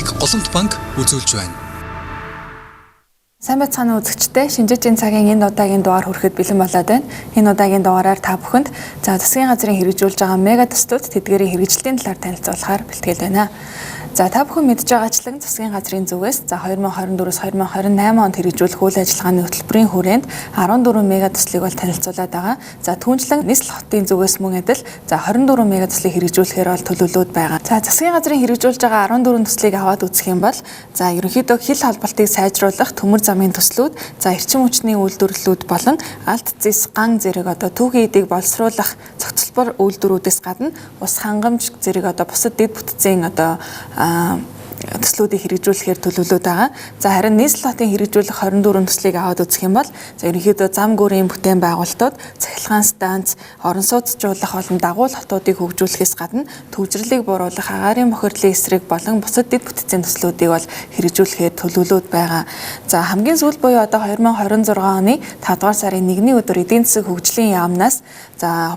Радийг Голомт банк үзүүлж байна. Сайн байцгаана үзэгчдээ, шинжээчийн цагийн энэ удаагийн дугаар хүрэхэд бэлэн болоод байна. Энэ удаагийн дугаараар та бүхэнд засгийн газрын хэрэгжүүлж байгаа мега төслүүд тэдгээрийн хэрэгжилтийн талаар танилцуулахаар бэлтгэл байна. За та бүхэн мэдж байгаачлан засгийн газрын зүгээс 2024-с 2028 онд хэрэгжүүлэх үйл ажиллагааны хөтөлбөрийн хүрээнд 14 мега төслийг бол танилцуулаад байгаа. За түүнчлэн нийслэл хотын зүгээс мөн адил 24 мега төслийг хэрэгжүүлэхээр бол төлөвлөлүүд байгаа. За засгийн газрын хэрэгжүүлж байгаа 14 төслийг аваад үзэх юм бол ерөнхийдөө хил холболтыг сайжруулах төмөр замын төслүүд, эрчим хүчний үйлдвэрлэлүүд болон алт зэс ган зэрэг түүхийн эдийг боловсруулах цогцлбор үйлдвэрүүдээс гадна ус хангамж зэрэг бусад дэд бүтцийн төслүүдийг хэрэгжүүлэхээр төлөвлөд байгаа. За харин нийслэл хотын хэрэгжүүлэх 24 төслийг аваад үзэх юм бол ерөнхийдөө зам гүрийн бүтээн байгуулалтууд, цахилгаан станц, орон сууцжуулах болон дагуул хотуудыг хөгжүүлэхээс гадна төвжирлийг бууруулах, агаарын бохирдлын эсрэг болон бусад дэд бүтцийн төслүүдийг бол хэрэгжүүлэхээр төлөвлөд байгаа. За хамгийн сүүлд буюу 2026 оны 5 дугаар сарын 1-ний өдөр эдийн засаг хөгжлийн яамнаас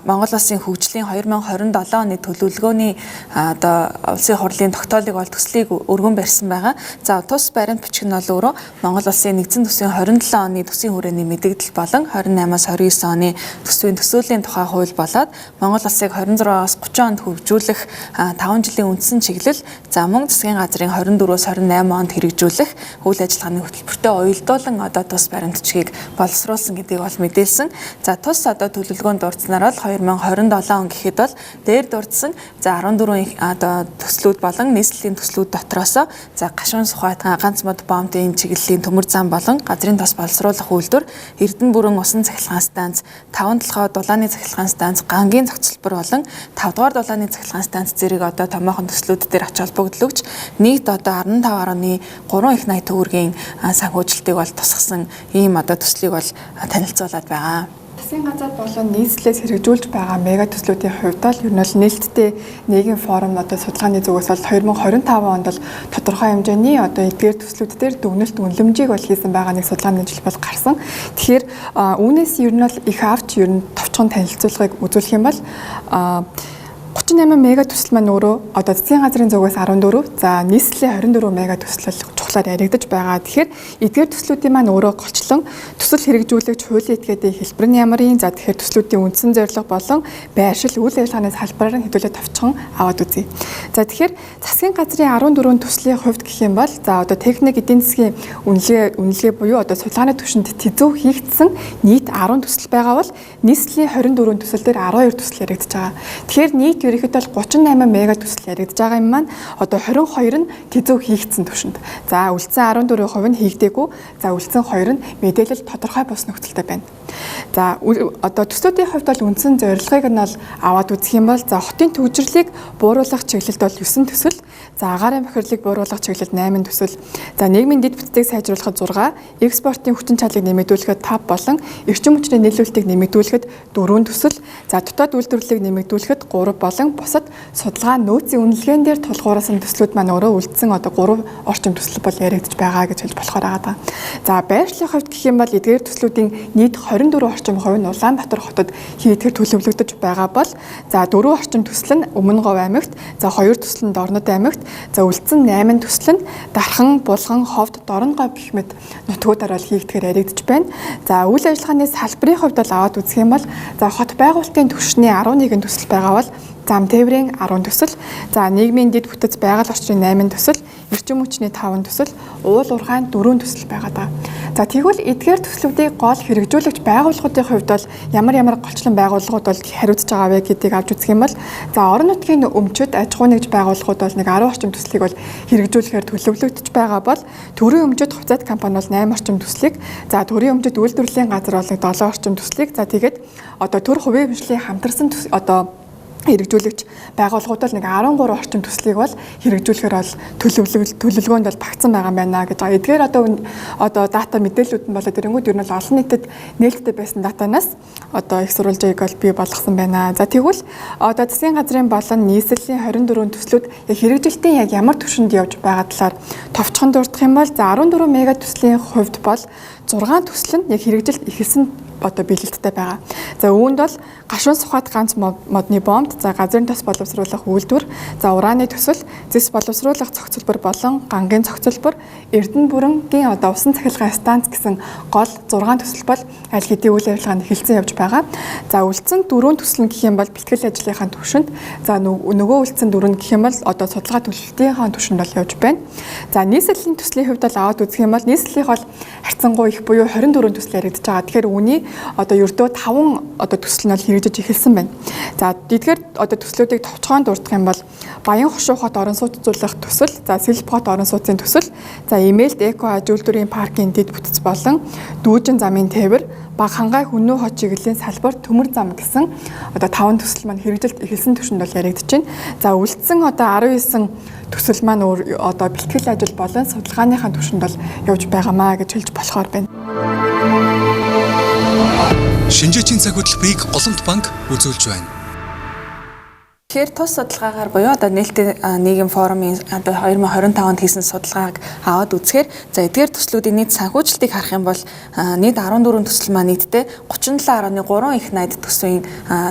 Монгол Улсын хөгжлийн 2027 оны төлөвлөгөөний улсын хурлын тогтоолыг бол төслийг өргөн барьсан байгаа. За тус баримт бичиг нь бол өөрөө Монгол Улсын нэгдсэн төсвийн 27 оны төсвийн хүрээний мэдээлэл болон 28-аас 29 оны төсвийн төсөөлийн тухай хууль болоод Монгол Улсыг 26-аас 30 онд хөгжүүлэх 5 жилийн үндсэн чиглэл мөн засгийн газрын 24-өөс 28 онд хэрэгжүүлэх үйл ажиллагааны хөтөлбөртөө уялдуулан тус баримт бичгийг боловсруулсан гэдгийг бол мэдээлсэн. За тус төлөвлөгөөнд дурдсанаар бол 2027 он гэхэд бол дээр дурдсан 14 төслүүд болон нийслэлийн төслүүд дотроос гашуун сухайт ганц мод бомбын чиглэлийн төмөр зам болон газрын тос боловсруулах үйлдвэр, Эрдэнэ бүрэн усан цахилгаан станц, 5 толгой дулааны цахилгаан станц, гангийн цогцлбор болон 5 дугаар дулааны цахилгаан станц зэрэг томоохон төслүүд дээр ач холбогдлогч нийт 15.3 их 80 төгрөгийн санхүүжилтийг бол тусгасан ийм төслийг бол танилцуулаад байгаа. Засгийн газар болон нийслэлээс хэрэгжүүлж байгаа мега төслүүдийн хувьд л ер нь бол нээлттэй нийгэм форум судалгааны зүгээс бол 2025 онд бол тодорхой хэмжээний эдгээр төслүүд дээр дүгнэлт үнэлэмжийг бол хийсэн байгаа нэг судалгааны жил бол гарсан. Тэгэхээр үүнээс ер нь бол их авч ер нь товчхон танилцуулгыг үзүүлэх юм бол 38 мега төсөл маань өөрөө засгийн газрын зүгээс 14, нийслэлийн 24 мега төсөл чухлаар яригдаж байгаа. Тэгэхээр эдгээр төслүүдийн маань өөрөө голчлон төсөл хэрэгжүүлэгч хуулийн этгээдийн хэлбэр нь ямарын, тэгэхээр төслүүдийн үндсэн зорилго болон байршил үйл ажиллагааны салбараар нь хэдүүлээ товчхон аваад үзье. Тэгэхээр засгийн газрын 14 төслийн хувьд гэх юм бол техник эдийн засгийн үнэлгээ буюу судалгааны түвшинд тэзүү хийгдсэн нийт 10 төсөл байгаа бол нийслэлийн 24 төсөл дээр 12 төсөл яригдаж байгаа. Тэгэхээр нийт ерөнхийдөө 38 мега төсөл яригдж байгаа юм маань 22 нь тэзүү хийгдсэн түвшинд. Үлдсэн 14% нь хийгдээгүй. Үлдсэн 2 нь мэдээлэл тодорхой бус нөхцөлтэй байна. Төслүүдийн хувьд бол үндсэн зорилгыг нь бол аваад үзэх юм бол хотын төвжирлийг бууруулах чиглэлд бол 9 төсөл, агаарын бохирлыг бууруулах чиглэлд 8 төсөл, нийгмийн дэд бүтцийг сайжруулахад 6, экспортын хүчин чадлыг нэмэгдүүлэхэд 5 болон эрчим хүчний нийлүүлэлтийг нэмэгдүүлэхэд 4 төсөл, дотоод үйлдвэрлэлийг нэмэгдүүлэхэд 3 болон бусад судалгаа нөөцийн үнэлгээнд дээр тулгуурласан төслүүд маань өөрөө үлдсэн 3 орчим төсөл бол яригдж байгаа гэж хэлж болохоор байгаа. Байршлын хувьд гэх юм бол эдгээр төслүүдийн нийт 24 орчим хувь нь Улаанбаатар хотод хийгдэх төлөвлөгдөж байгаа бол 4 орчим төсөл нь Өмнөговь аймагт, 2 төсөл нь Дорнод аймагт, үлдсэн 8 төсөл нь Дархан, Булган, Ховд, Дорногов гэх мэт нутгуудаар бол хийгдэхээр яригдж байна. Үйл ажиллагааны салбарын хувьд бол аваад үзэх юм бол хот байгуулалтын түвшний 11 төсөл байгаа бол зам тээврийн 10 төсөл, нийгмийн дэд бүтэц байгаль орчны 8 төсөл, эрчим хүчний 5 төсөл, уул уурхайн 4 төсөл байгаа даа. Тэгвэл эдгээр төслүүдийг гол хэрэгжүүлэгч байгууллагуудын хувьд бол ямар голчлон байгууллагууд бол хариуцж байгаа вэ гэдгийг авч үзэх юм бол орон нутгийн өмчөд аж ахуй нэгж байгууллагууд бол 10 орчим төслийг бол хэрэгжүүлэхээр төлөвлөгдөж байгаа бол төрийн өмчөд хувьцаат компани бол 8 орчим төслийг, төрийн өмчөд үйлдвэрлэлийн газар бол 7 орчим төслийг, тэгээд төр хувийн хэмжээний хамтарсан хэрэгжүүлэгч байгууллагууд бол 13 орчим төслийг бол хэрэгжүүлэхээр бол төлөвлөгөөнд бол багтсан байгаа юм байна гэж. Эдгээр дата мэдээлэлүүд нь болоод ирэнгүүт ер нь бол олон нийтэд нээлттэй байсан датанаас их сурвалжийг бол бий болгосон байна. Тэгвэл засгийн газрын болон нийслэлийн 24 төслүүд хэрэгжилтийн ямар түвшинд явж байгаа талаар товчхон дурдах юм бол 14 мега төслийн хувьд бол 6 төсөл нь хэрэгжилт эхэлсэн одоо бэлгэлттэй байгаа. За үүнд бол гашуун сухад ганц модны бомб, за газрын тос боловсруулах үйлдвэр, за ураны төсөл, зэс боловсруулах цогцлбор болон гангийн цогцлбор, Эрдэнэ бүрэнгийн одоо усан цахилгаан станц гэсэн гол 6 төсөл бол аль хэдийн үйл ажиллагаанд эхэлсэн явж байгаа. За үлдсэн 4 төсөл нь гэх юм бол бэлтгэл ажлынхаа түвшинд, за нөгөө үлдсэн 4 нь гэх юм бол одоо судалгаа төлөвлөлтийнхаа түвшинд бол явж байна. За нийслэлийн төслийн хувьд бол аваад үзэх юм бол нийслэлийнх бол харьцангуй их буюу 24 төсөл яригдж байгаа. Тэгэхээр үүний одоо ердөө 5 одоо төсөл нь бол хэрэгжиж эхэлсэн байна. За эдгээр одоо төслүүдийг товчхон дурдах юм бол Баян хошуу хот орон сууцлуулах төсөл, за Сэлб хот орон сууцын төсөл, за Эмэлт эко аж үйлдвэрийн паркын дэд бүтц болон Дүүжин замын тээвэр, Баг хангай хүннүү хот чиглэлийн салбар төмөр зам гэсэн одоо 5 төсөл маань хэрэгжилт эхэлсэн түвшинд бол яригдж байна. За үлдсэн одоо 19 төсөл маань одоо бэлтгэл ажил болон судалгааныхаа түвшинд бол явж байгаамаа гэж хэлж болохоор байна. Шинжээчийн цаг хөтөлбөрийг Голомт банк үзүүлж байна. Тэгэхээр тус судалгаагаар буюу одоо нээлттэй нийгэм форумын одоо 2025 онд хийсэн судалгааг аваад үзэхээр за эдгээр төслүүдийн нийт санхүүжилтийг харах юм бол нийт 14 төсөл маань нийтдээ 37.3 их найд төсвийн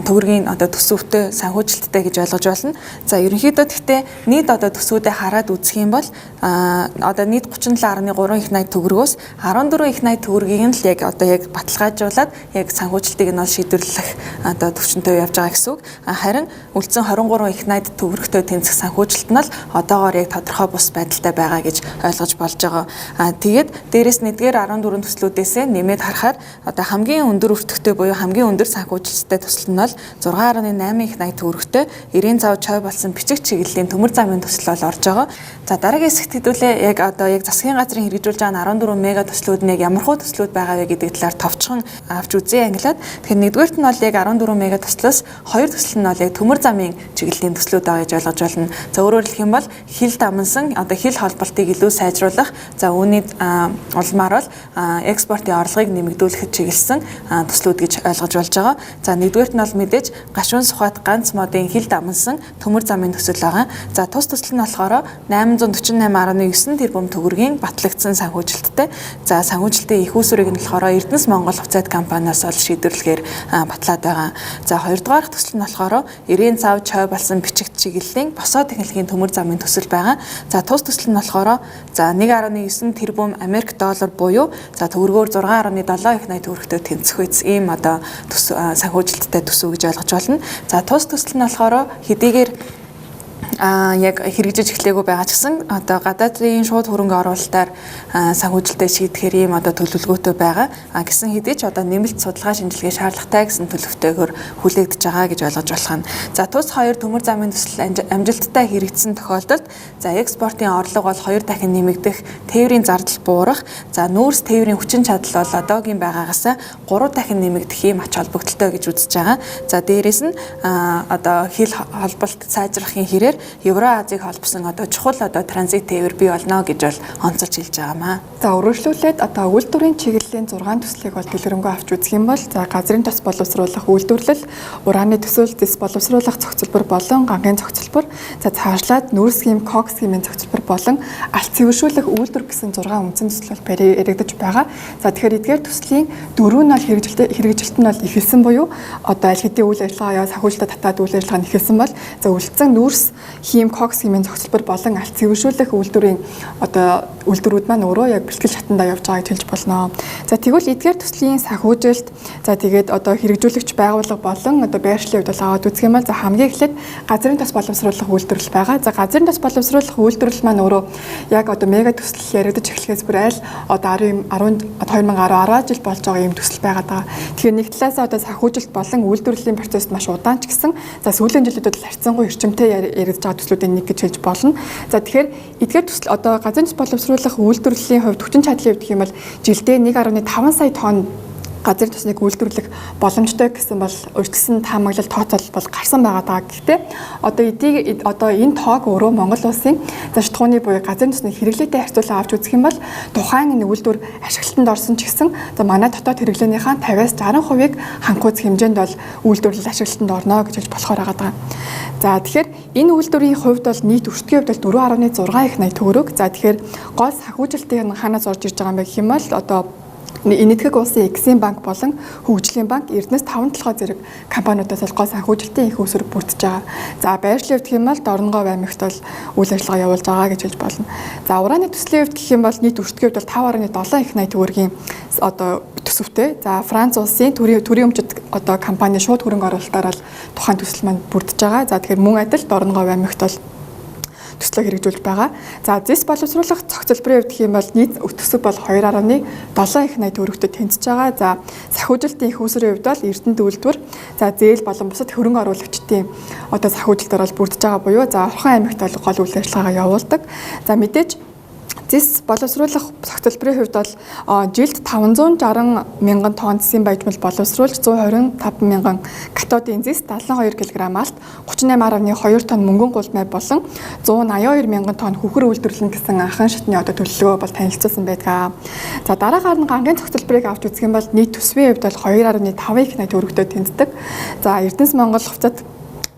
төгрөгийн одоо төсөвтэй санхүүжилттэй гэж ойлгож байна. За ерөнхийдөө гэхдээ нийт одоо төсвүүдээ хараад үзэх юм бол одоо нийт 37.3 их найд төгрөгөөс 14 их найд төгрөгийг нь л яг одоо яг баталгаажуулаад яг санхүүжилтийг нь шийдвэрлэх одоо төвчөнтэй явж байгаа гэсэн үг. Харин үлдсэн 23 их найд төгрөгтэй тэнцэх санхүүжилт нь л одоогоор яг тодорхой бус байдалтай байгаа гэж ойлгож болж байгаа. Тэгээд дээрэс нь эдгээр 14 төслүүдээс нэмээд харахаар одоо хамгийн өндөр өртөгтэй буюу хамгийн өндөр санхүүжилттэй төсөл нь бол 6.8 их найд төгрөгтэй 90 зав чой болсон бичиг чиглэлийн төмөр замын төсөл бол орж байгаа. За дараагийн хэсэгт хэдүүлээ яг одоо яг засгийн газрын хэрэгжүүлж байгаа 14 мега төслүүд нь яг ямар хуу төслүүд байгаа вэ гэдэг талаар товчхон авч үзье ангилаад. Тэгэхээр нэгдүгээрт нь бол яг 14 мега төслөөс хоёр төсөл нь бол яг төмөр замын чиглэлийн төслүүд байгаа гэж ойлгож байна. За өөрөөр хэлэх юм бол хил дамнсан одоо хил холболтыг илүү сайжруулах, за үүний улмаар бол экспортын орлогыг нэмэгдүүлэхэд чиглэсэн төслүүд гэж ойлгож болж байгаа. За нэгдүгээрт нь бол мэдээж гашуун сухад ганц модын хил дамнсан төмөр замын төсөл байгаа. За тус төсөл нь болохоор 848.9 тэрбум төгрөгийн батлагдсан санхүүжилттэй. За санхүүжилтийн их үүсвэрийг нь болохоор Эрдэнэс Монгол хувьцаат компаниас ол шийдвэрлэхээр батлаад байгаа. За хоёрдугаар төсөл нь болохоор 90 цав чой болсон бичиг чиглэлийн босоо техникийн төмөр замын төсөл байгаа. За тус төсөл нь болохоор за 1.9 тэрбум Америк доллар буюу за төгрөгөөр 6.7 их найд төгрөгтэй тэнцэх үз ийм одоо санхүүжилттэй төсөв гэж ойлгож байна. За тус төсөл нь болохоор хэдийгээр яг хэрэгжиж эхлэегүй байгаа ч гэсэн одоо гадаадын шууд хөрөнгө оруулалтаар санхүүжилтээ шийдэхээр ийм одоо төлөвлөгөөтэй байгаа. Гэсэн хэдий ч одоо нэмэлт судалгаа шинжилгээ шаардлагатай гэсэн төлөвтэйгээр хүлээгдэж байгаа гэж ойлгож болох нь. За тус хоёр төмөр замын төсөл амжилттай хэрэгжсэн тохиолдолд за экспортын орлого бол 2 дахин нэмэгдэх, тээврийн зардал буурах, за нүүрс тээврийн хүчин чадал бол одоогийн байгаагаас 3 дахин нэмэгдэх ийм ач холбогдолтой гэж үзэж байгаа. За дээрэс нь одоо хил холболт сайжрахын хэрээр Евро-Азийг холбосон одоо чухал одоо транзит тээвэр бий болно гэж бол онцолж хэлж байгаамаа. За өргөжлүүлээд одоо үйлдвэрийн чиглэлийн 6 төслийг бол дэлгэрэнгүй авч үзэх юм бол за газрын тос боловсруулах үйлдвэрлэл, ураны төсөл, зэс боловсруулах цогцлбор болон гангийн цогцлбор, за цаашлаад нүүрс схем, кок схемийн цогцлбор болон алт цэвэршүүлэх үйлдвэр гэсэн 6 үндсэн төсөл бол яригдаж байгаа. За тэгэхээр эдгээр төслийн 4 нь бол хэрэгжилт нь бол эхэлсэн буюу одоо аль хэдийн үйл ажиллагаа санхүүжилтөд татаад үйл ажиллагаа нь эхэлсэн бол за үлдсэн нүүрс хим кокс хэмээн зохицолбор болон алт цэвэршүүлэх үйлдвэрийн одоо үйлдвэрүүд маань өөрөө яг бэлтгэл шатандаа явж байгааг хэлж болно. За тэгвэл эдгээр төслийн санхүүжилт за тэгээд одоо хэрэгжүүлэгч байгууллага болон одоо байршлын хувьд бол аваад үзэх юм бол за хамгийн эхлээд газрын тос боловсруулах үйлдвэрлэл байгаа. За газрын тос боловсруулах үйлдвэрлэл маань өөрөө яг одоо мега төсөл яригдаж эхлэхээс бүр айл одоо 2010 жил болж байгаа юм төсөл байгаад байгаа. Тэгэхээр нэг талаас одоо санхүүжилт болон үйлдвэрлэлийн процесс маш удаан ч гэсэн за сүүлийн жилүүдэд л харьцангуй эрчимтэй яригдаж байгаа төслүүдийн нэг гэж хэлж болно. За тэгэхээр эдгээр төсөл одоо газрын тос боловсруулах үйлдвэрлэлийн хувьд хүчин чадлын хувьд гэх юм бол жилдээ 1.5 сая тонн газрын тосныг үйлдвэрлэх боломжтой гэсэн бол өртгсөн таамаглал тооцоол бол гарсан байгаа даа. Гэхдээ одоо энэ тоог өөрөө Монгол улсын зочдгооны буюу газрын тосны хэрэглээтэй харьцуулан авч үзэх юм бол тухайн энэ үйлдвэр ашиглалтанд орсон ч гэсэн за манай дотоод хэрэглээнийхээ 50-60% ханхуйц хэмжээнд бол үйлдвэрлэл ашиглалтанд орно гэж хэлж болохоор байгаа. За тэгэхээр энэ үйлдвэрийн хувьд бол нийт өртгийн хувьд бол 4.6 их найд төгрөг. За тэгэхээр гол санхүүжилтийн хаанаас орж ирж байгаа юм бэ гэх юм бол одоо Энэтхэг улсын Exim банк болон Хөгжлийн банк Эрдэнэс 5-7 зэрэг компаниудаас гол санхүүжилтийн их усүр бүрдэж байгаа. За байршлын хувьд гэх юм бол Дорноговь аймагт бол үйл ажиллагаа явуулж байгаа гэж хэлж болно. За ураны төслийн хувьд гэх юм бол нийт өртгийн хувьд бол 5.7 их 80 төгрөгийн одоо төсөвтэй. За Франц улсын төрийн өмчит одоо компани шууд хөрөнгө оруулалтаар бол тухайн төсөл маань бүрдэж байгаа. За тэгэхээр мөн адил Дорноговь аймагт бол төслөө хэрэгжүүлж байгаа. За зэс боловсруулах цогцлборын хувьд гэх юм бол нийт төсөв бол 2.7 их 80 төгрөгтэй тэнцэж байгаа. За санхүүжилтийн их усрын хувьд бол Эрдэнэт үйлдвэр, за зээл болон бусад хөрөнгө оруулагчдын одоо санхүүжилтээр бол бүрдэж байгаа буюу за Орхон аймагт бол гол үйл ажиллагаагаа явуулдаг. За мэдээж зэс боловсруулах цогцлборын хувьд бол жилд 560 мянган тонн зэсийн баяжмал боловсруулж 125 мянган катодын зэс, 72 кг алт, 38.2 тонн мөнгөн гулмай болон 182 мянган тонн хүхэр үйлдвэрлэн гэсэн анхан шатны одоо төлөвлөгөө бол танилцуулсан байдаг. За дараагаар нь гангийн цогцлборыг авч үзэх юм бол нийт төсвийн хувьд бол 2.5 их 80 төгрөгтэй тэнцдэг. За Эрдэнэс Монгол хувьцат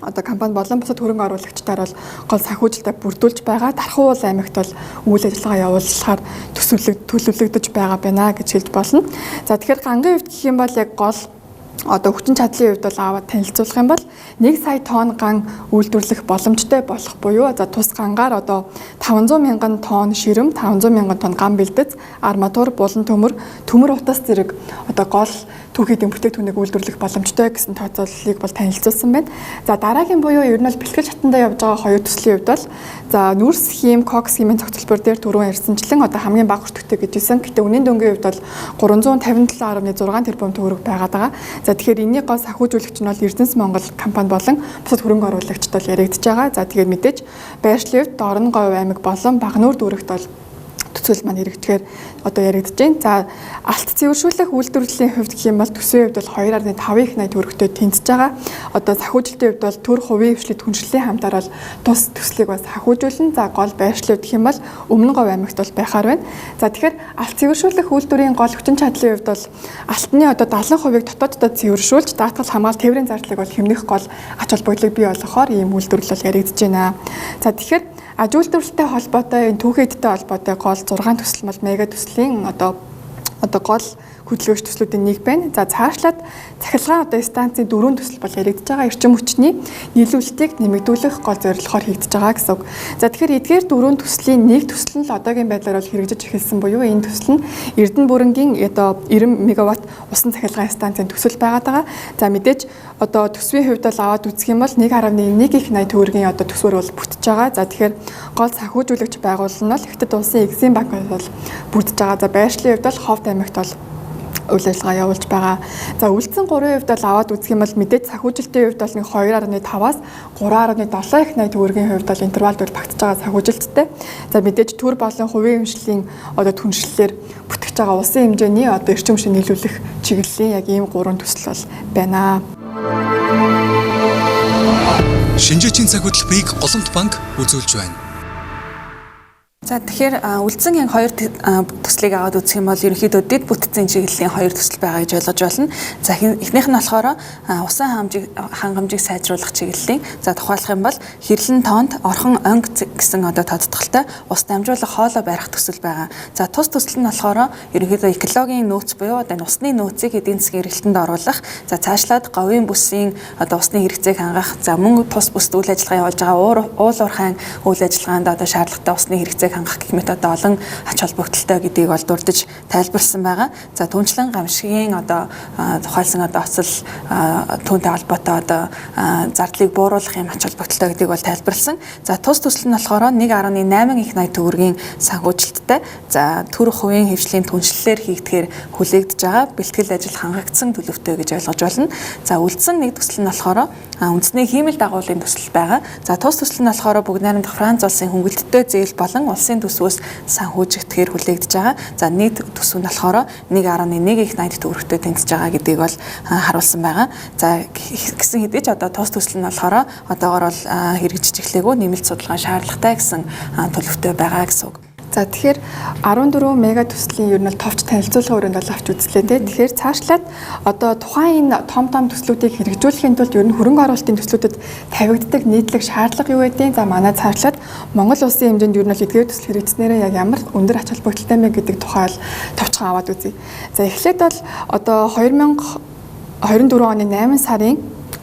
одоо компани болон бусад хөрөнгө оруулагчдаар бол гол санхүүжилтээ бүрдүүлж байгаа. Дархан уул аймагт бол үйл ажиллагаа явуулахаар төлөвлөгдөж байгаа байна гэж хэлж болно. За тэгэхээр гангийн хувьд гэх юм бол яг гол одоо хүчин чадлын хувьд бол аваад танилцуулах юм бол 1 сая тонн ган үйлдвэрлэх боломжтой болох буюу за тус гангаар одоо 500 мянган тонн ширэм, 500 мянган тонн ган бэлдэц, арматур, булан төмөр утас зэрэг одоо гол түүхийдийн бүтээгдэхүүнийг үйлдвэрлэх боломжтой гэсэн тооцооллыг бол танилцуулсан байна. За дараагийн буюу ер нь бол бэлтгэл шатандаа явж байгаа хоёр төслийн хувьд бол за Нүрс хим, Кокс химийн цогцлбор дээр түрүүн ярьсанчлан одоо хамгийн бага өртөгтэй гэж хэлсэн. Гэтэ үнийн дөнгөний хувьд бол 357.6 тэрбум төгрөг байгаад байгаа. За тэгэхээр энэний гол санхүүжүүлэгч нь бол Эрдэнэс Монгол компани болон бусад хөрөнгө оруулагчид бол яригдж байгаа. За тэгээд мэдээж байршлын хувьд Дорноговь аймаг болон Багнуур дүүрэгт бол төсөл маань хэрэгжихээр одоо яригдж байна. За алт цэвэршүүлэх үйлдвэрлэлийн хувьд гэх юм бол төсвийн хувьд бол 2.5 их 80 төгрөгтэй тэнцэж байгаа. Одоо санхүүжилтийн хувьд бол төр хувийн хвшлийг түншлэлийн хамтаар бол тус төслийг бас санхүүжүүлнэ. За гол байршлын хувьд гэх юм бол Өмнөгов аймагт бол байхаар байна. За тэгэхээр алт цэвэршүүлэх үйлдвэрийн гол хүчин чадлын хувьд бол алтны одоо 70%-ийг дотооддоо цэвэршүүлж даатгал хамгаалалт тээврийн зардлыг бол хэмнэх гол ач холбогдлыг бий болгохоор ийм үйлдвэрлэл бол яригдж байна. За тэгэхээр аж үйлдвэрлэлтэй холбоотой энэ түүхийдтэй холбоотой гол 6 төсөл бол мега төслийн одоо гол хөдөлгөөч төслүүдийн нэг байна. За цаашлаад цахилгаан одоо станцын 4 төсөл бол яригдж байгаа. Эрчим хүчний нийлүүлэлтийг нэмэгдүүлэх гол зорилгоор хийгдэж байгаа гэсэн үг. За тэгэхээр эдгээр 4 төслийн нэг төсөл нь л одоогийн байдлаар бол хэрэгжиж эхэлсэн буюу энэ төсөл нь Эрдэнэ бүрэнгийн одоо 90 мегаватт усан цахилгаан станцын төсөл байгаад байгаа. За мэдээж одоо төсвийн хувьд бол аваад үзэх юм бол 1.1 их 80 төгрөгийн одоо төсвөр бол бүтэж байгаа. За тэгэхээр гол санхүүжүүлэгч байгууллага нь бол Хятад улсын Exim банк бол бүрдэж байгаа. За байршлын хувьд бол Ховд аймагт бол үйл ажиллагаа явуулж байгаа. За үлдсэн 3% хувьд бол аваад үзэх юм бол мэдээж санхүүжилтийн хувьд бол 2.5-аас 3.7 их 80 төгрөгийн хувьд бол интервалд бол багтаж байгаа санхүүжилттэй. За мэдээж төр болон хувийн хвшлийн одоо түншлэлээр бүтгэж байгаа улсын хэмжээний одоо эрчим хүчийг нийлүүлэх чиглэлийн яг ийм 3 төсөл бол байна. Шинжээчийн цаг хөтөлбөрийг Олонт банк үзүүлж байна. За тэгэхээр үлдсэн яг хоёр төслийг аваад үзэх юм бол ерөнхийдөө дэд бүтцийн чиглэлийн хоёр төсөл байгаа гэж ойлгож байна. За эхнийх нь болохоор усан хангамжийг сайжруулах чиглэлийн за тухайлах юм бол хэрлэн тоонд орхон онг гэсэн одоо тодтголтой ус дамжуулах хоолой барих төсөл байгаа. За тус төсөл нь болохоор ерөнхийдөө экологийн нөөц буюу одоо усны нөөцийг эдийн засгийн эргэлтэнд оруулах, за цаашлаад говийн бүсийн одоо усны хэрэгцээг хангах, за мөн тус бүсд үйл ажиллагаа явуулж байгаа уул уурхайн үйл ажиллагаанд одоо шаардлагатай усны хэрэгцээг хангах гэх мэт одоо олон ач холбогдолтой гэдгийг бол дурдж тайлбарлсан байгаа. За түнчлэн гамшигын одоо тухайлсан одоо оцол түүнтэй холбоотой одоо зардлыг бууруулах юм ач холбогдолтой гэдгийг бол тайлбарлсан. За тус төсөл нь болохоор 1.8 их 80 төгрөгийн санхүүжилттэй. За төрөх хувийн хвшлийн түншлэлээр хийгдэхээр хүлээгдэж байгаа бэлтгэл ажил хангагдсан төлөвтэй гэж ойлгож байна. За үлдсэн нэг төсөл нь болохоор үндэсний хиймэл дагуулын төсөл байгаа. За тус төсөл нь болохоор бүгд найрамдах Франц улсын хөнгөлөлттэй зээл болон улсын төсвөөс санхүүжигдэхээр хүлээгдэж байгаа. За нийт төсөв нь болохоор 1.1 их 80 төгрөгтэй тэнцэж байгаа гэдгийг бол харуулсан байгаа. За гэсэн хэдий ч одоо тус төсөл нь болохоор одоогоор бол хэрэгжиж эхлэегүй нэмэлт судалгаа шаардлагатай гэсэн төлөвтэй байгаа гэсэн үг. За тэгэхээр 14 мега төслийн ер нь товч танилцуулгын өрөөнд бол авч үзлээ те. Тэгэхээр цаашлаад одоо тухайн энэ том төслүүдийг хэрэгжүүлэхийн тулд ер нь хөрөнгө оруулалтын төслүүдэд тавигддаг нийтлэг шаардлага юу гэдэг. За манай цаашлаад Монгол улсын хэмжээнд ер нь л эдгээр төсөл хэрэгжснээрээ яг ямар өндөр ач холбогдолтой мэ гэдэг тухай л товчхон аваад үзье. За эхлээд бол одоо 2024 оны 8 сарын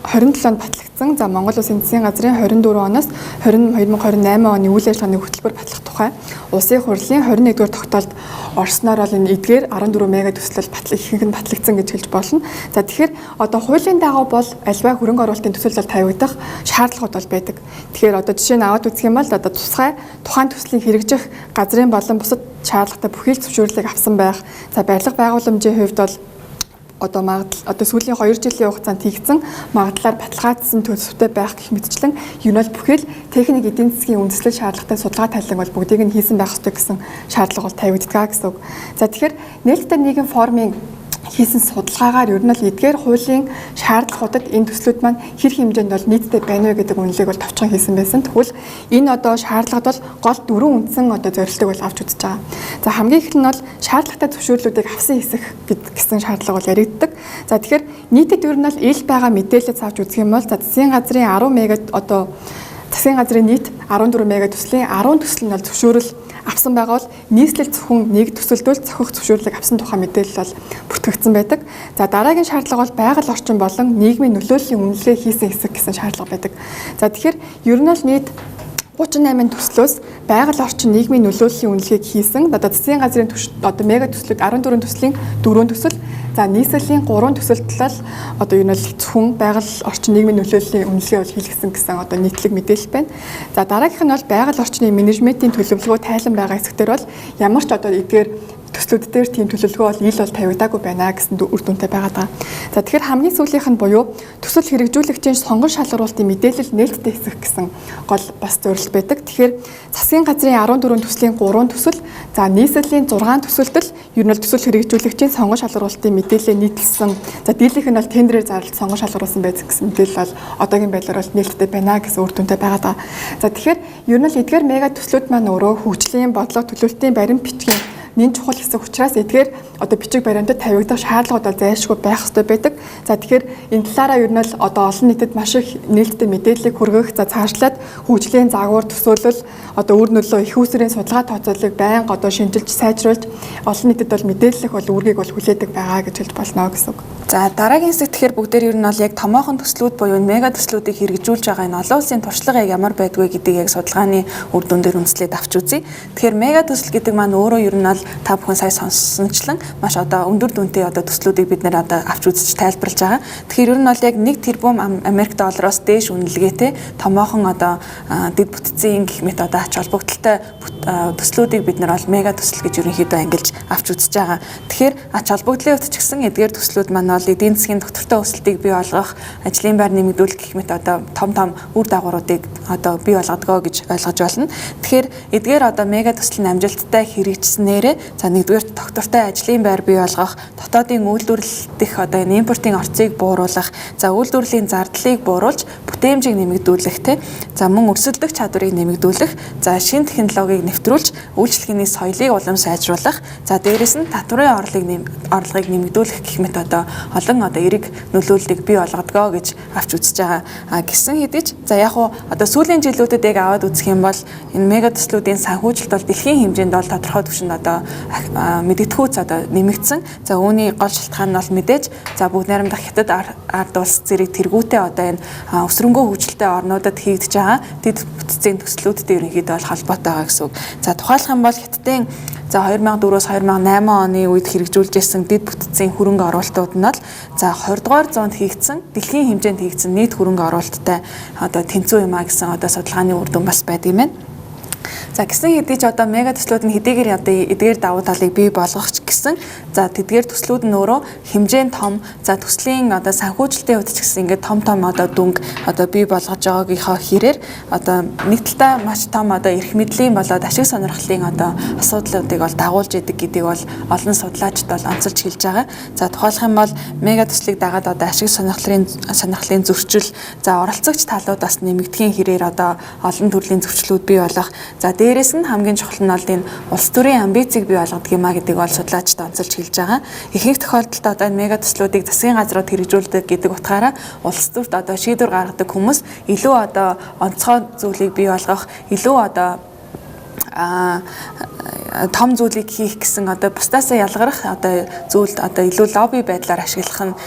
27-нд батлагдсан. За Монгол Улсын засгийн газрын 24 оноос 2028 оны үйл ажиллагааны хөтөлбөр батлах тухай Улсын хурлын 21-р тогтоолд орсноор бол энэ эдгээр 14 мега төсөл ихэнх нь батлагдсан гэж хэлж болно. За тэгэхээр одоо хуулийн дагуу бол альва хөрөнгө оруулалтын төсөл бол тавигдах шаардлагууд бол байдаг. Тэгэхээр одоо жишээ нь аваад үзэх юм бол одоо тухайн төслийн хэрэгжих газрын болон бусад шаардлагатай бүхий л зөвшөөрлийг авсан байх. За барилга байгууламжийн хувьд бол одоо сүүлийн 2 жилийн хугацаанд хийгдсэн магадлалаар баталгаажсан төсөвтэй байх гэх мэтчлэн юу нь бүхэл техник эдийн засгийн үндэслэл шаардлагатай судалгаа тавилан бол бүгдийг нь хийсэн байх ёстой гэсэн шаардлага бол тавигддаг гэсэн үг. За тэгэхээр нээлттэй нийгэм форумын хийсэн судалгаагаар ер нь л эдгээр хуулийн шаардлагуудад энэ төслүүд маань хэр хэмжээнд бол нийтдээ байна вэ гэдэг үнэлгээг бол товчхон хийсэн байсан. Тэгвэл энэ одоо шаардлагад бол гол 4 үндсэн одоо зорилтыг бол авч үзэж байгаа. За хамгийн ихэнх нь бол шаардлагатай зөвшөөрлүүдийг авсан хэсэг гэсэн шаардлага бол яригддаг. За тэгэхээр нийтэд ер нь л ил байгаа мэдээлэлд авч үзэх юм бол засгийн газрын 10 мега одоо засгийн газрын нийт 14 мега төслийн 10 төсөл нь бол зөвшөөрөл авсан байгаа бол нийслэл зөвхөн нэг төсөлдөл зохих зөвшөөрлийг авсан тухай мэдээлэл бол бүртгэгдсэн байдаг. За дараагийн шаардлага бол байгаль орчин болон нийгмийн нөлөөллийн үнэлгээ хийсэн хэсэг гэсэн шаардлага байдаг. За тэгэхээр ер нь л нийт 38 төслөөс байгаль орчин нийгмийн нөлөөллийн үнэлгээг хийсэн. Одоо засгийн газрын одоо мега төслүүд 14 төслийн 4 төсөл, за нийслэлийн 3 төсөлд л одоо юу нь зөвхөн байгаль орчин нийгмийн нөлөөллийн үнэлгээ бол хийлгэсэн гэсэн одоо нийтлэг мэдээлэл байна. За дараагийнх нь бол байгаль орчны менежментийн төлөвлөгөө тайлан байгаа хэсгээр бол ямар ч одоо эдгээр төслүүд дээр тийм төлөвлөгөө бол ил бол тавигдаагүй байна гэсэн үр дүнтэй байгаа даа. За тэгэхээр хамгийн сүүлийнх нь буюу төсөл хэрэгжүүлэгчийн сонгон шалгаруулалтын мэдээлэл нээлттэй хэсэг гэсэн гол бас зорилт байдаг. Тэгэхээр засгийн газрын 14 төслийн 3 төсөл, за нийслэлийн 6 төсөлдөл ер нь төсөл хэрэгжүүлэгчийн сонгон шалгаруулалтын мэдээлэл нийтэлсэн. За дийлийнх нь бол тендерээр зарлалт сонгон шалгаруулсан байдаг гэсэн мэдээлэл бол одоогийн байдлаар бол нээлттэй байна гэсэн үр дүнтэй байгаа даа. За тэгэхээр ер нь л эдгээр мега төслүүд маань өөрөө хөгжлийн бодлого төлөвлөлтийн баримт бичгийн нэн чухал хэсэг учраас эдгээр одоо бичиг баримтад тавигдах шаардлагууд бол зайлшгүй байх ёстой байдаг. За тэгэхээр энэ талаараа ер нь л одоо олон нийтэд маш их нээлттэй мэдээллийг хүргэх, за цаашлаад хөгжлийн загвар төсөөлөл, одоо үр нөлөө их усрын судалгаа тооцооллыг байнга одоо шинжилж сайжруулж олон нийтэд бол мэдээлэх бол үүргийг бол хүлээдэг байгаа гэж хэлж болно гэсэн үг. За дараагийн хэсэг тэгэхээр бүгдээр ер нь бол яг томоохон төслүүд буюу мега төслүүдийг хэрэгжүүлж байгаа энэ олон улсын туршлага яг ямар байдгүй гэдгийг яг судалгааны үр дүн дээр үндэслээд авч үзье. Тэгэхээр мега төсөл гэдэг маань өөрөө ер нь бол та бүхэн сая сонссончлан маш одоо өндөр дүнтэй одоо төслүүдийг бид нэр одоо авч үзэж тайлбарлаж байгаа. Тэгэхээр ер нь бол яг 1 тэрбум Америк доллароос дээш үнэлгээтэй томоохон одоо дэд бүтцийн гэх мэт одоо ач холбогдолтой төслүүдийг бид нэр бол мега төсөл гэж ерөнхийдөө ангилж авч үзэж байгаа. Тэгэхээр ач холбогдлын хувьд ч гэсэн эдгээр төслүүд маань бол эдийн засгийн доктортой өсөлтийг бий болгох, ажлын байр нэмэгдүүлэх гэх мэт одоо том үр дагавруудыг одоо бий болгодгоо гэж ойлгож байна. Тэгэхээр эдгээр одоо мега төслийн амжилттай хэрэгжснээрээ за нэгдүгээр доктортой ажлын байр бий болгох, дотоодын үйлдвэрлэлтэх одоо энэ импортын орцыг бууруулах, за үйлдвэрлэлийн зардлыг бууруулж бүтээмжийг нэмэгдүүлэх те, за мөн өрсөлдөх чадварыг нэмэгдүүлэх, за шинэ технологиг нэвтрүүлж үйлчлэгээний соёлыг улам сайжруулах, за дээрэс нь татварын орлогыг нэмэгдүүлэх гэх мэт одоо олон одоо эерэг нөлөөллийг бий болгодгоо гэж авч үзэж байгаа. Гэсэн хэдий ч за яг уу одоо сүүлийн жилүүдэд яг аваад үзэх юм бол энэ мега төслүүдийн санхүүжилт бол дэлхийн хэмжээнд бол тодорхой түвшинд одоо мэдгэдэггүйц одоо нэмэгдсэн. За үүний гол шалтгаан нь бол мэдээж за бүгд найрамдах хятад ард улс зэрэг тэргүүтээ одоо энэ өсрөнгөө хөгжилтэй орнуудад хийгдэж байгаа дэд бүтцийн төслүүдтэй ерөнхийдөө бол холбоотой байгаа гэсэн үг. За тухайлах юм бол хятадын за 2004-өөс 2008 оны үед хэрэгжүүлжсэн дэд бүтцийн хөрөнгө оруулалтууд нь бол за 20 дугаар зуунд хийгдсэн дэлхийн хэмжээнд хийгдсэн нийт хөрөнгө оруулалттай одоо тэнцүү юм а гэсэн одоо судалгааны үр дүн бас байдаг юм байна. За гэсэн хэдий ч одоо мега төслүүд нь хэдийгээр одоо эдгээр давуу талыг бий болгох ч гэсэн за тэдгээр төслүүд нь өөрөө хэмжээнд том за төслийн одоо санхүүжилтийн хувьд ч гэсэн ингээд том одоо дүнг одоо бий болгож байгаагийнхаа хэрээр одоо нэг талдаа маш том одоо эрх мэдлийн болоод ашиг сонирхлын одоо асуудлуудыг бол дагуулж идэг гэдгийг бол олон судлаачид бол онцолж хэлж байгаа. За тухайлах юм бол мега төслийг дагаад одоо ашиг сонирхлын зөрчил за оролцогч талууд бас нэмэгдэхийн хэрээр одоо олон төрлийн зөрчлүүд бий болох за дээрэс нь хамгийн чухал нь бол энэ улс төрийн амбицийг бий болгодог юм а гэдэг бол судлаачид онцолж хэлж байгаа. Ихэнх тохиолдолд одоо энэ мега төслүүдийг засгийн газрууд хэрэгжүүлдэг гэдэг утгаараа улс төрт одоо шийдвэр гаргадаг хүмүүс илүү одоо онцгой зүйлийг бий болгох, илүү одоо том зүйлийг хийх гэсэн одоо бусдаасаа ялгарах одоо зүйлд одоо илүү лобби байдлаар ашиглах нь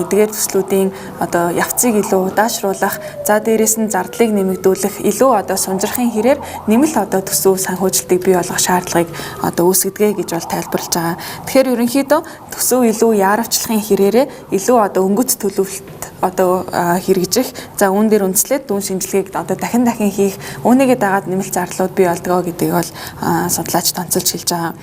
эдгээр төслүүдийн одоо явцыг илүү удаашруулах, за дээрээс нь зардлыг нэмэгдүүлэх, илүү одоо сунжрахын хэрээр нэмэлт одоо төсөв санхүүжилтийг бий болгох шаардлагыг одоо үүсгэдэг гэж бол тайлбарлаж байгаа. Тэгэхээр ерөнхийдөө төсөв илүү яаравчлахын хэрээрээ илүү одоо өнгөц төлөвлөлт одоо хэрэгжих, за үүн дээр үндэслээд дүн шинжилгээг одоо дахин хийх, үүнийгээ дагаад нэмэлт зарлууд бий болдгоо гэдгийг бол судлаач тонцолж хэлж байгаа.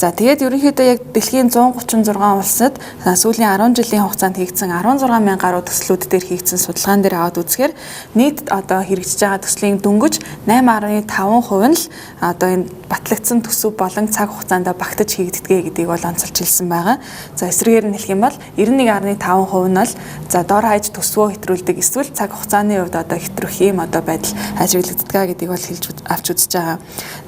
За тэгээд ерөнхийдөө яг дэлхийн 136 улсад сүүлийн 10 жилийн хугацаанд хийгдсэн 16,000 гаруй төслүүд дээр хийгдсэн судалгаан дээр аваад үзэхээр нийт одоо хэрэгжиж байгаа төслийн дөнгөж 8.5% нь л одоо энэ батлагдсан төсөв болон цаг хугацаанд багтаж хийгддэг гэдгийг бол онцолж хэлсэн байгаа. За эсрэгээр нь хэлэх юм бол 91.5% нь бол за дор хаяж төсвөө хэтрүүлдэг, эсвэл цаг хугацааны хувьд одоо хэтрүүлэх юм одоо байдал ажиглагддаг гэдгийг бол хэлж авч үзэж байгаа.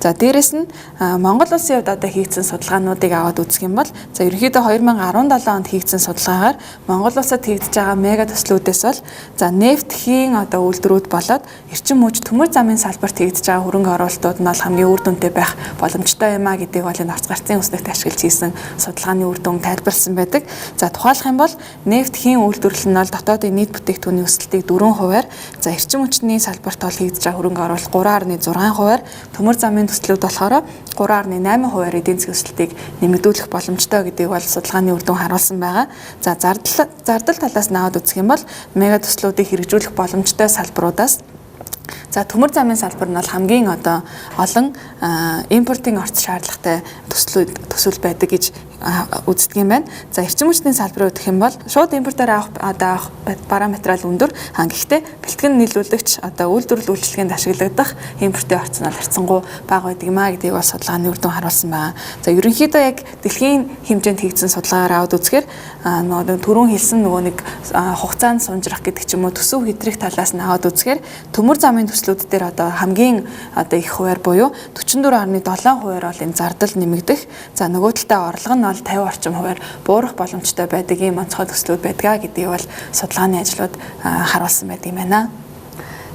За дээрэс нь Монгол улсын хувьд одоо хийгдсэн судалгаануудыг аваад үзэх юм бол за ерөнхийдөө 2017 онд хийгдсэн судалгаагаар Монгол улсад хийгдэж байгаа мега төслүүдээс бол за нефтхийн одоо үйлдвэрүүд болоод эрчим хүч, төмөр замын салбарт хийгдэж байгаа хөрөнгө оруулалтууд нь бол хамгийн үр дүнтэй байх боломжтой юм а гэдгийг бол энэ орц гарцын өснөгт ашиглаж хийсэн судалгааны үр дүн тайлбарласан байдаг. За тухайлах юм бол нефтхийн үйлдвэрлэл нь бол дотоодын нийт бүтээгдэхүүний өсөлтийг 4%-аар, за эрчим хүчний салбарт бол хийгдэж байгаа хөрөнгө оруулалт 3.6%-аар, төмөр замын төслүүд болохоор 3.8%-аар эдийн засгийн өсөлтийг нэмэгдүүлэх боломжтой гэдгийг бол судалгааны үр дүн харуулсан байгаа. За зардал талаас нь аваад үзэх юм бол мега төслүүдийг хэрэгжүүлэх боломжтой салбаруудаас за төмөр замын салбар нь бол хамгийн одоо олон импортын орц шаардлагатай төсөл байдаг гэж үздэг юм байна. За эрчим хүчний салбарыг үзэх юм бол шууд импортоор авах параметрал өндөр, гэхдээ бэлтгэн нийлүүлэгч одоо үйлдвэрлэл үйлчилгээнд ашиглагдах импортын орц нь харьцангуй бага байдаг юм а гэдгийг бас судалгааны үр дүн харуулсан байна. За ерөнхийдөө яг дэлхийн хэмжээнд хийгдсэн судалгаагаар аваад үзэхээр нөгөө түрүүн хэлсэн нөгөө нэг хугацаанд сунжрах гэдэг ч юм уу төсөв хэтрэх талаас нь аваад үзэхээр төмөр замын төслүүд дээр одоо хамгийн одоо их хувиар буюу 44.7%-аар бол энэ зардал нэмэгдэх, за нөгөө талдаа орлого нь 50 орчим хувиар буурах боломжтой байдаг ийм онцгой төслүүд байдгаа гэдгийг бол судалгааны ажлууд харуулсан байдаг юм байна.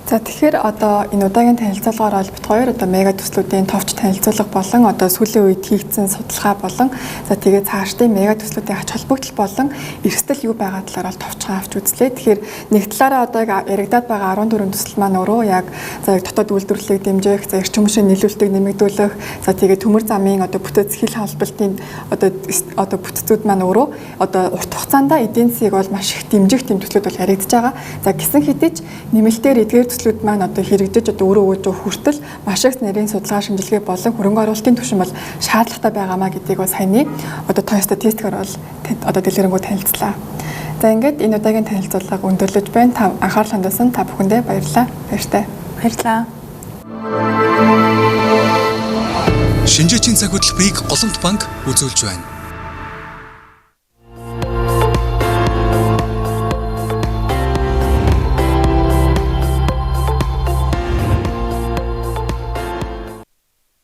За тэгэхээр одоо энэ удаагийн танилцуулгаар бол бит хоёр одоо мега төслүүдийн товч танилцуулга болон одоо сүүлийн үед хийгдсэн судалгаа болон за тэгээд цаашдын мега төслүүдийн ач холбогдол болон эрсдэл юу байгаа талаар бол товчхон авч үзлээ. Тэгэхээр нэг талаараа одоо яригадаад байгаа 14 төсөл маань өөрөө яг за дотоод үйлдвэрлэлийг дэмжих, за эрчим хүчний нийлүүлэлтийг нэмэгдүүлэх, за тэгээд төмөр замын одоо бүтэц хил холболтын одоо бүтцүүд маань өөрөө одоо урт хугацаанд эдийн засгийг бол маш их дэмжих тийм төслүүд бол яригдж байгаа. За гисэн хэдий ч нэмэлтээр эдгээр төслүүд маань одоо хэрэгжиж одоо өөрөө өөжөө хүртэл маш их нарийн судалгаа шинжилгээ болон хөрөнгө оруулалтын түвшин бол шаардлагатай байгаамаа гэдгийг бас саяны одоо тоо статистикаар бол одоо дэлгэрэнгүй танилцлаа. За ингээд энэ удаагийн танилцуулгыг өндөрлөж байна. Та анхаарал хандуулсан та бүхэндээ баярлалаа. Баярлалаа. Шинжээчийн цаг хөтөлбөрийг Голомт банк үзүүлж байна.